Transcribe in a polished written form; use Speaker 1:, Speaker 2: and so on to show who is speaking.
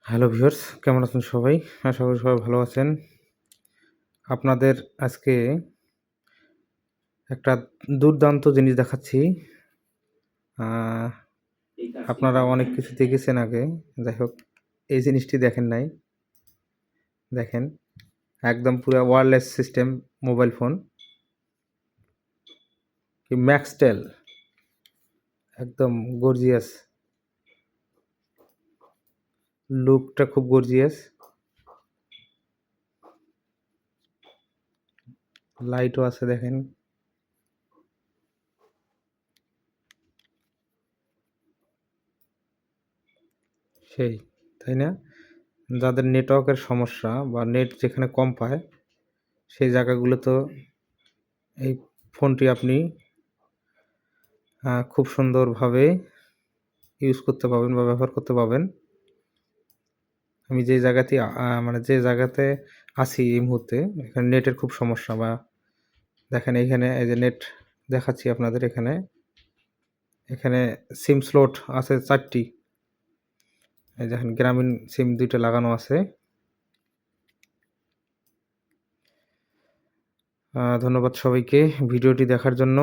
Speaker 1: Hello viewers, কেমন আছেন সবাই? আশা করি সবাই ভালো আছেন। আপনাদের আজকে একটা দুর্দান্ত জিনিস দেখাচ্ছি। আ আপনারা অনেক কিছু দেখেছেন আগে। যাই হোক, এই জিনিসটি দেখেন নাই। দেখেন, একদম পুরা ওয়্যারলেস সিস্টেম মোবাইল ফোন। ম্যাক্সটেল, একদম গর্জিয়াস। লুকটা খুব গর্জিয়াস। লাইটও আছে দেখেন। সেই, তাই না? যাদের নেটওয়ার্কের সমস্যা বা নেট যেখানে কম পায়, সেই জায়গাগুলোতেও এই ফোনটি আপনি খুব সুন্দরভাবে ইউজ করতে পারবেন বা ব্যবহার করতে পারবেন। আমি যে জায়গাতে মানে যে জায়গাতে আছি এই মুহূর্তে, এখানে নেটের খুব সমস্যা বা দেখেন এইখানে এই যে নেট দেখাচ্ছি আপনাদের এখানে। এখানে সিম স্লট আছে ৪ টি। এই দেখেন গ্রামীণ সিম ২ টা লাগানো আছে। ধন্যবাদ সবাইকে ভিডিওটি দেখার জন্য।